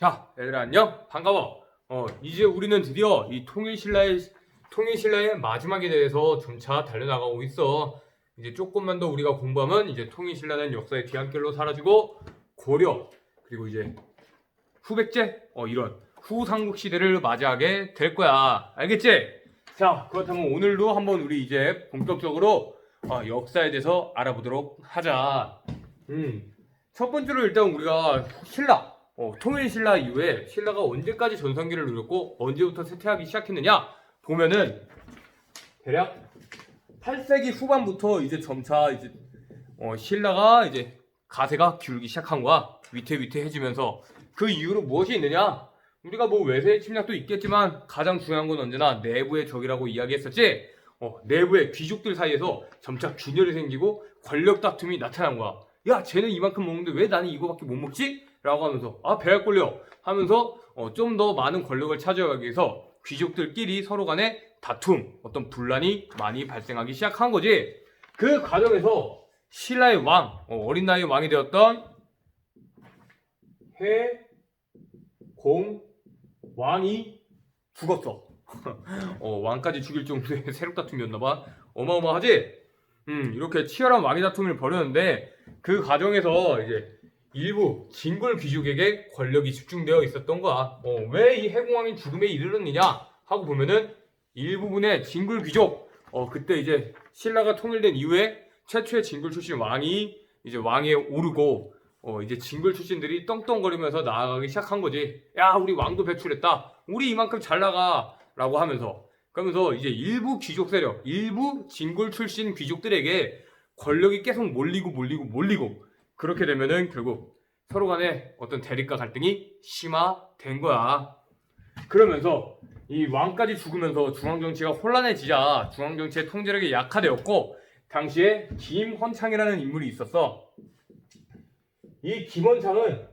자, 얘들아 안녕? 반가워. 이제 우리는 드디어 이 통일신라의 마지막에 대해서 점차 달려나가고 있어. 이제 조금만 더 우리가 공부하면 이제 통일신라는 역사의 뒤안길로 사라지고 고려 그리고 이제 후백제 이런 후삼국 시대를 맞이하게 될 거야. 알겠지? 자, 그렇다면 오늘도 한번 우리 이제 본격적으로 역사에 대해서 알아보도록 하자. 첫 번째로 일단 우리가 신라 통일신라 이후에 신라가 언제까지 전성기를 누렸고 언제부터 쇠퇴하기 시작했느냐 보면은 대략 8세기 후반부터 이제 점차 이제 신라가 이제 가세가 기울기 시작한 거야. 위태위태해지면서 그 이후로 무엇이 있느냐? 우리가 뭐 외세의 침략도 있겠지만 가장 중요한 건 언제나 내부의 적이라고 이야기했었지. 내부의 귀족들 사이에서 점차 균열이 생기고 권력 다툼이 나타난 거야. 야, 쟤는 이만큼 먹는데 왜 나는 이거밖에 못 먹지? 라고 하면서 배가 꼴려 하면서 좀 더 많은 권력을 차지하기 위해서 귀족들끼리 서로 간에 다툼, 어떤 분란이 많이 발생하기 시작한 거지. 그 과정에서 신라의 왕, 어린 나이에 왕이 되었던 해공왕이 죽었어. 왕까지 죽일 정도의 세력 다툼이었나봐. 어마어마하지? 이렇게 치열한 왕위 다툼을 벌였는데 그 과정에서 이제 일부 진골 귀족에게 권력이 집중되어 있었던 거야. 왜 이 해공왕이 죽음에 이르렀느냐 하고 보면은 일부분의 진골 귀족, 그때 이제 신라가 통일된 이후에 최초의 진골 출신 왕이 이제 왕위에 오르고 이제 진골 출신들이 떵떵거리면서 나아가기 시작한 거지. 야, 우리 왕도 배출했다. 우리 이만큼 잘 나가라고 하면서 그러면서 이제 일부 귀족 세력, 일부 진골 출신 귀족들에게 권력이 계속 몰리고 그렇게 되면은 결국 서로 간에 어떤 대립과 갈등이 심화된 거야. 그러면서 이 왕까지 죽으면서 중앙정치가 혼란해지자 중앙정치의 통제력이 약화되었고 당시에 김헌창이라는 인물이 있었어. 이 김헌창은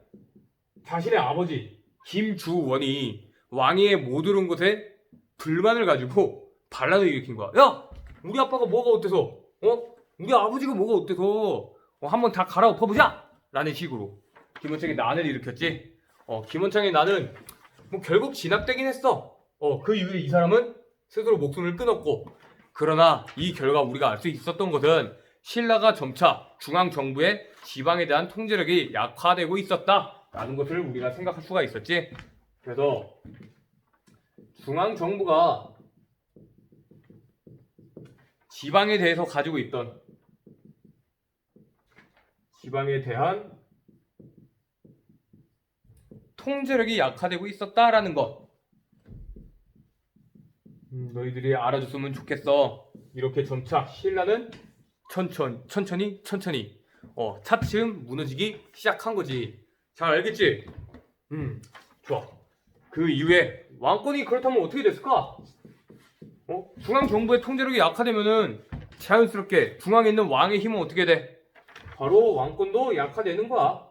자신의 아버지 김주원이 왕위에 못 오른 것에 불만을 가지고 반란을 일으킨 거야. 야! 우리 아빠가 뭐가 어때서? 우리 아버지가 뭐가 어때서? 한번 다 갈아엎어보자! 라는 식으로 김헌창이 난을 일으켰지. 김헌창의 난은 뭐 결국 진압되긴 했어. 그 이후에 이 사람은 스스로 목숨을 끊었고, 그러나 이 결과 우리가 알 수 있었던 것은 신라가 점차 중앙정부의 지방에 대한 통제력이 약화되고 있었다라는 것을 우리가 생각할 수가 있었지. 그래서 중앙정부가 지방에 대해서 가지고 있던 지방에 대한 통제력이 약화되고 있었다라는 것. 너희들이 알아줬으면 좋겠어. 이렇게 점차 신라는 천천히 차츰 무너지기 시작한 거지. 잘 알겠지? 좋아. 그 이후에 왕권이 그렇다면 어떻게 됐을까? 중앙정부의 통제력이 약화되면은 자연스럽게 중앙에 있는 왕의 힘은 어떻게 돼? 바로 왕권도 약화되는 거야.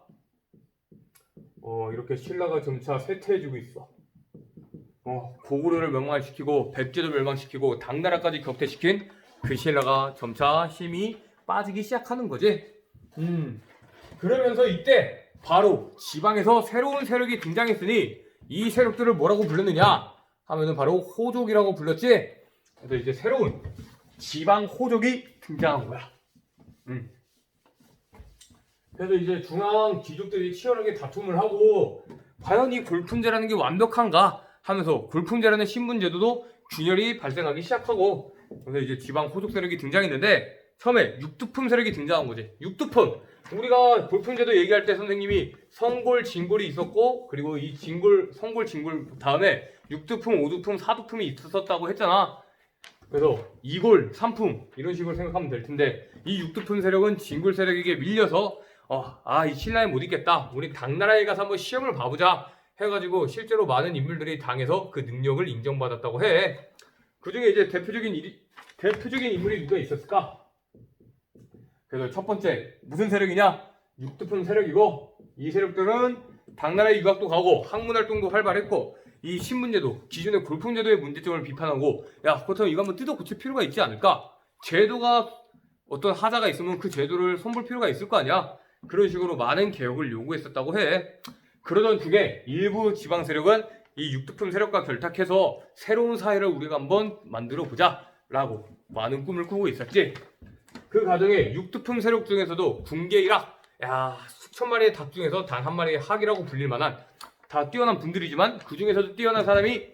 이렇게 신라가 점차 쇠퇴해지고 있어. 고구려를 멸망시키고 백제도 멸망시키고 당나라까지 격퇴시킨 그 신라가 점차 힘이 빠지기 시작하는 거지. 그러면서 이때 바로 지방에서 새로운 세력이 등장했으니 이 세력들을 뭐라고 불렀느냐 하면은 바로 호족이라고 불렀지. 그래서 이제 새로운 지방 호족이 등장한 거야. 그래서 이제 중앙 귀족들이 치열하게 다툼을 하고 과연 이 골품제라는 게 완벽한가 하면서 골품제라는 신분제도도 균열이 발생하기 시작하고 그래서 이제 지방 호족 세력이 등장했는데 처음에 육두품 세력이 등장한 거지. 육두품. 우리가 골품제도 얘기할 때 선생님이 성골, 진골이 있었고 그리고 이 진골, 성골, 진골 다음에 육두품, 오두품, 사두품이 있었다고 했잖아. 그래서 2골, 3품 이런 식으로 생각하면 될 텐데 이 육두품 세력은 진골 세력에게 밀려서 이 신라에 못 있겠다. 우리 당나라에 가서 한번 시험을 봐보자 해가지고 실제로 많은 인물들이 당해서 그 능력을 인정받았다고 해. 그 중에 이제 대표적인 인물이 누가 있었을까? 그래서 첫 번째 무슨 세력이냐? 육두품 세력이고 이 세력들은 당나라에 유학도 가고 학문활동도 활발했고 이 신분제도, 기존의 골품제도의 문제점을 비판하고 그렇다면 이거 한번 뜯어 고칠 필요가 있지 않을까? 제도가 어떤 하자가 있으면 그 제도를 손볼 필요가 있을 거 아니야? 그런 식으로 많은 개혁을 요구했었다고 해. 그러던 중에 일부 지방 세력은 이 육두품 세력과 결탁해서 새로운 사회를 우리가 한번 만들어 보자 라고 많은 꿈을 꾸고 있었지. 그 과정에 육두품 세력 중에서도 군계일학, 수천 마리의 닭 중에서 단 한 마리의 학이라고 불릴 만한 다 뛰어난 분들이지만 그 중에서도 뛰어난 사람이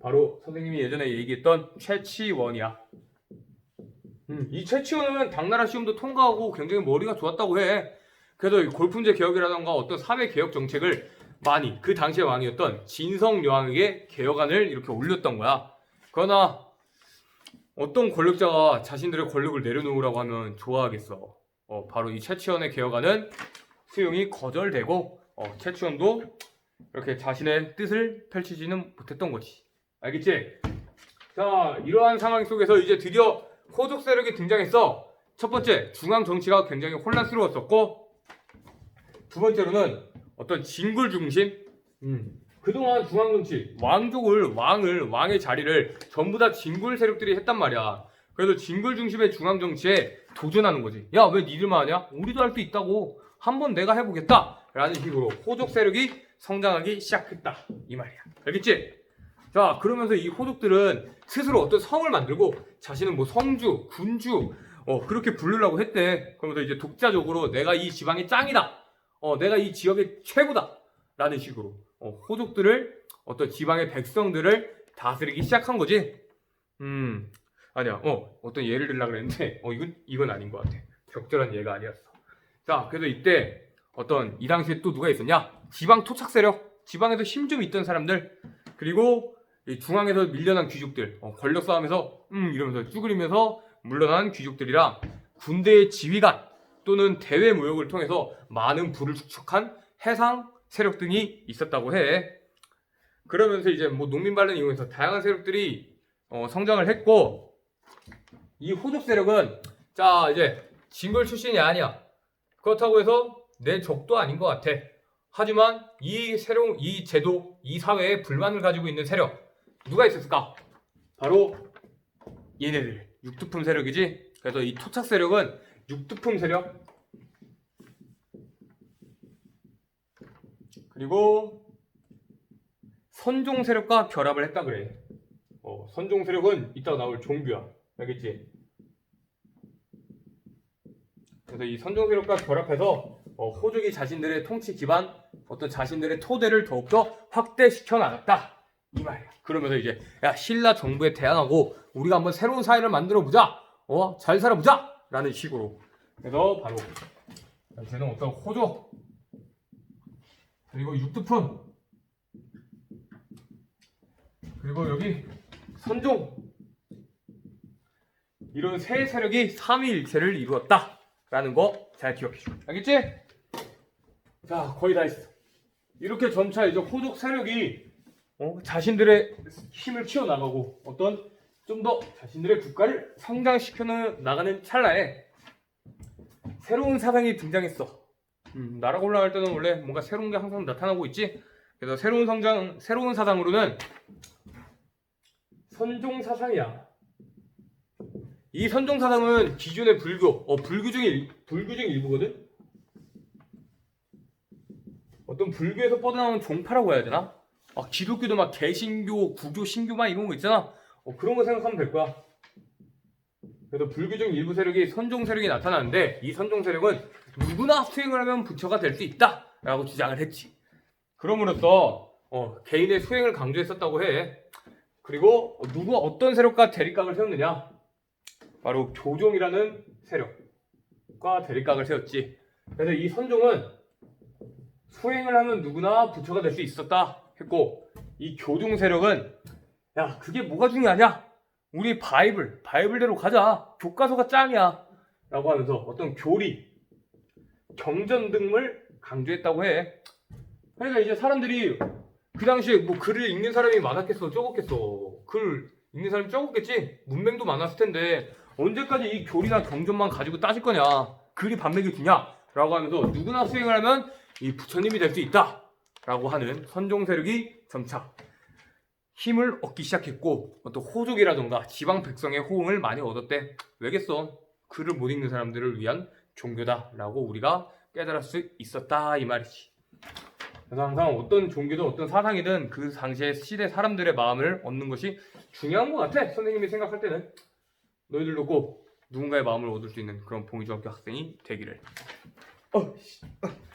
바로 선생님이 예전에 얘기했던 최치원이야. 이 최치원은 당나라 시험도 통과하고 굉장히 머리가 좋았다고 해. 그래서 골품제 개혁이라던가 어떤 사회 개혁 정책을 많이 그 당시의 왕이었던 진성여왕에게 개혁안을 이렇게 올렸던 거야. 그러나 어떤 권력자가 자신들의 권력을 내려놓으라고 하면 좋아하겠어. 바로 이 최치원의 개혁안은 수용이 거절되고 최치원도 이렇게 자신의 뜻을 펼치지는 못했던 거지. 알겠지? 자, 이러한 상황 속에서 이제 드디어 호족 세력이 등장했어. 첫 번째, 중앙 정치가 굉장히 혼란스러웠었고, 두 번째로는 어떤 진굴 중심. 그동안 중앙 정치, 왕의 자리를 전부 다 진굴 세력들이 했단 말이야. 그래서 진굴 중심의 중앙 정치에 도전하는 거지. 야, 왜 니들만 하냐? 우리도 할 수 있다고. 한번 내가 해보겠다. 라는 식으로 호족 세력이 성장하기 시작했다. 이 말이야. 알겠지? 자, 그러면서 이 호족들은 스스로 어떤 성을 만들고 자신은 뭐 성주, 군주, 그렇게 부르려고 했대. 그러면서 이제 독자적으로 내가 이 지방의 짱이다. 내가 이 지역의 최고다. 라는 식으로 호족들을 어떤 지방의 백성들을 다스리기 시작한 거지. 아니야. 어떤 예를 들려고 그랬는데 이건 아닌 것 같아. 적절한 예가 아니었어. 자, 그래서 이때 이 당시에 또 누가 있었냐? 지방 토착 세력, 지방에서 힘 좀 있던 사람들, 그리고 이 중앙에서 밀려난 귀족들, 권력 싸움에서 이러면서 쭈그리면서 물러난 귀족들이랑 군대의 지휘관 또는 대외 모욕을 통해서 많은 부를 축적한 해상 세력 등이 있었다고 해. 그러면서 이제 뭐 농민반란을 이용해서 다양한 세력들이 성장을 했고, 이 호족 세력은 자 이제 진골 출신이 아니야. 그렇다고 해서 내 적도 아닌 것 같아. 하지만 이 제도, 이 사회에 불만을 가지고 있는 세력 누가 있었을까? 바로 얘네들 육두품 세력이지. 그래서 이 토착 세력은 육두품 세력, 그리고 선종 세력과 결합을 했다 그래. 선종 세력은 이따가 나올 종교야. 알겠지? 그래서 이 선종 세력과 결합해서 호족이 자신들의 통치 기반, 어떤 자신들의 토대를 더욱더 확대시켜 나갔다. 이 말이야. 그러면서 이제 신라 정부에 대항하고 우리가 한번 새로운 사회를 만들어 보자. 잘 살아보자. 라는 식으로. 그래서 바로 쟤는 어떤 호족, 그리고 육두품, 그리고 여기 선종, 이런 세 세력이 삼위일체를 이루었다 라는 거 잘 기억해줘. 알겠지? 자, 거의 다 했어. 이렇게 점차 이제 호족 세력이 자신들의 힘을 키워나가고 좀 더 자신들의 국가를 성장시켜 나가는 찰나에 새로운 사상이 등장했어. 나라가 올라갈 때는 원래 뭔가 새로운 게 항상 나타나고 있지. 그래서 새로운 사상으로는 선종 사상이야. 이 선종 사상은 기존의 불교 중에 일부거든. 어떤 불교에서 뻗어나온 종파라고 해야 되나? 기독교도 막 개신교, 구교, 신교 막 이런 거 있잖아. 그런 거 생각하면 될 거야. 그래서 불교적 일부 세력이 선종 세력이 나타나는데, 이 선종 세력은 누구나 수행을 하면 부처가 될 수 있다 라고 주장을 했지. 그럼으로써 개인의 수행을 강조했었다고 해. 그리고 어떤 세력과 대립각을 세웠느냐? 바로 교종이라는 세력과 대립각을 세웠지. 그래서 이 선종은 수행을 하면 누구나 부처가 될 수 있었다 했고, 이 교종 세력은 그게 뭐가 중요하냐? 우리 바이블대로 가자. 교과서가 짱이야 라고 하면서 어떤 교리, 경전 등을 강조했다고 해. 그러니까 이제 사람들이 그 당시에 뭐 글을 읽는 사람이 많았겠어, 적었겠어? 글 읽는 사람이 적었겠지? 문맹도 많았을 텐데 언제까지 이 교리나 경전만 가지고 따질 거냐? 글이 반맥이 주냐? 라고 하면서 누구나 수행을 하면 이 부처님이 될 수 있다 라고 하는 선종 세력이 점차 힘을 얻기 시작했고, 또 호족이라던가 지방 백성의 호응을 많이 얻었대. 왜겠어? 글을 못 읽는 사람들을 위한 종교다 라고 우리가 깨달을 수 있었다 이 말이지. 그래서 항상 어떤 종교든 어떤 사상이든 그 당시의 시대 사람들의 마음을 얻는 것이 중요한 것 같아. 선생님이 생각할 때는 너희들도 꼭 누군가의 마음을 얻을 수 있는 그런 봉의중학교 학생이 되기를.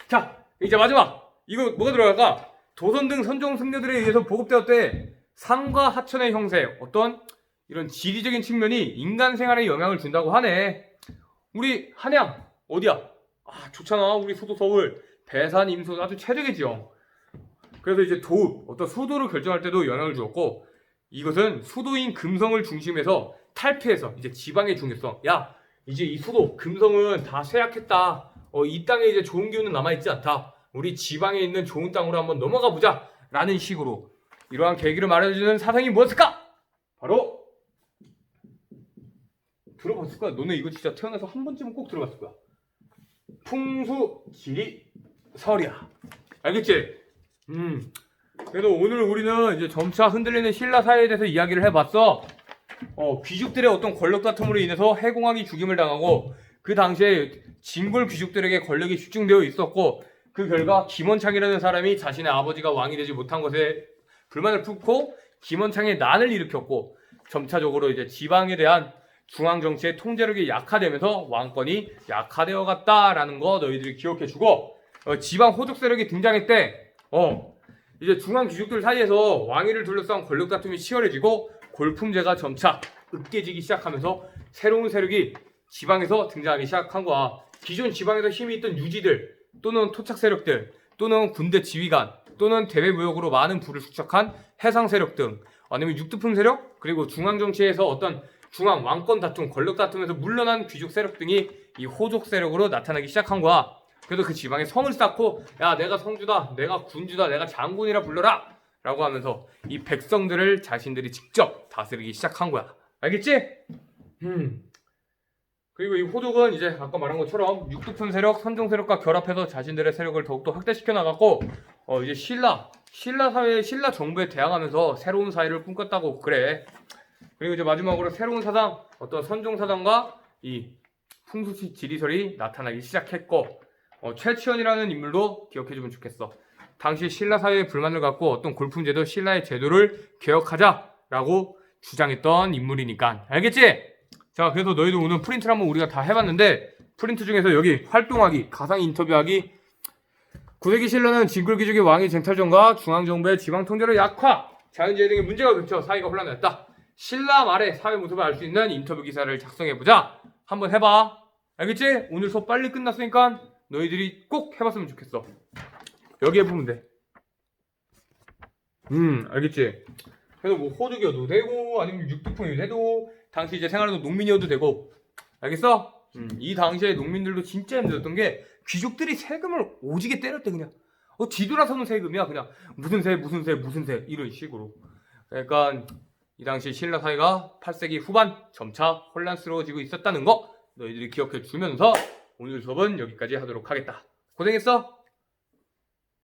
자, 이제 마지막. 이거 뭐가 들어갈까? 도선 등 선종 승려들에 의해서 보급되었대. 상과 하천의 형세, 어떤 이런 지리적인 측면이 인간 생활에 영향을 준다고 하네. 우리 한양 어디야? 아, 좋잖아. 우리 수도 서울, 배산, 임소 아주 최적의 지형. 그래서 이제 도읍, 어떤 수도를 결정할 때도 영향을 주었고, 이것은 수도인 금성을 중심에서 탈피해서 이제 지방의 중요성. 야, 이제 이 수도 금성은 다 쇠약했다. 이 땅에 이제 좋은 기운은 남아있지 않다. 우리 지방에 있는 좋은 땅으로 한번 넘어가 보자. 라는 식으로 이러한 계기를 말해주는 사상이 무엇일까? 바로 들어봤을 거야. 너네 이거 진짜 태어나서 한 번쯤은 꼭 들어봤을 거야. 풍수지리설이야. 알겠지? 그래도 오늘 우리는 이제 점차 흔들리는 신라 사회에 대해서 이야기를 해봤어. 귀족들의 어떤 권력 다툼으로 인해서 해공왕이 죽임을 당하고 그 당시에 진골 귀족들에게 권력이 집중되어 있었고 그 결과 김원창이라는 사람이 자신의 아버지가 왕이 되지 못한 것에 불만을 품고 김원창의 난을 일으켰고 점차적으로 이제 지방에 대한 중앙 정치의 통제력이 약화되면서 왕권이 약화되어 갔다라는 거 너희들이 기억해주고 지방 호족 세력이 등장했대. 이제 중앙 귀족들 사이에서 왕위를 둘러싼 권력 다툼이 치열해지고 골품제가 점차 으깨지기 시작하면서 새로운 세력이 지방에서 등장하기 시작한 거야. 기존 지방에서 힘이 있던 유지들 또는 토착 세력들 또는 군대 지휘관 또는 대외 무역으로 많은 부를 축적한 해상 세력 등 아니면 육두품 세력 그리고 중앙 정치에서 어떤 중앙 왕권 다툼 권력 다툼에서 물러난 귀족 세력 등이 이 호족 세력으로 나타나기 시작한 거야. 그래서 그 지방에 성을 쌓고 야 내가 성주다 내가 군주다 내가 장군이라 불러라 라고 하면서 이 백성들을 자신들이 직접 다스리기 시작한 거야. 알겠지? 그리고 이 호족은 이제 아까 말한 것처럼 육두품 세력, 선종 세력과 결합해서 자신들의 세력을 더욱더 확대시켜 나갔고 이제 신라 사회, 신라 정부에 대항하면서 새로운 사회를 꿈꿨다고 그래. 그리고 이제 마지막으로 새로운 사상, 어떤 선종 사상과 이 풍수지리설이 나타나기 시작했고 최치원이라는 인물도 기억해주면 좋겠어. 당시 신라 사회에 불만을 갖고 어떤 골품제도 신라의 제도를 개혁하자라고 주장했던 인물이니까. 알겠지? 자, 그래서 너희도 오늘 프린트를 한번 우리가 다 해봤는데 프린트 중에서 여기 활동하기, 가상 인터뷰하기 9세기 신라는 진골귀족의 왕위 쟁탈전과 중앙정부의 지방통제로 약화, 자연재해 등의 문제가 겹쳐 사회가 혼란했다. 신라 말의 사회 모습을 알 수 있는 인터뷰 기사를 작성해보자. 한번 해봐. 알겠지? 오늘 수업 빨리 끝났으니까 너희들이 꼭 해봤으면 좋겠어. 여기에 보면 돼. 알겠지? 그래서 뭐 호족이어도 되고 아니면 육두품이어도 되고 당시 이제 생활하던 농민이어도 되고 알겠어? 이 당시에 농민들도 진짜 힘들었던 게 귀족들이 세금을 오지게 때렸대. 그냥 뒤돌아서는 세금이야. 그냥 무슨 세 이런 식으로. 그러니까 이 당시 신라 사회가 8세기 후반 점차 혼란스러워지고 있었다는 거 너희들이 기억해 주면서 오늘 수업은 여기까지 하도록 하겠다. 고생했어.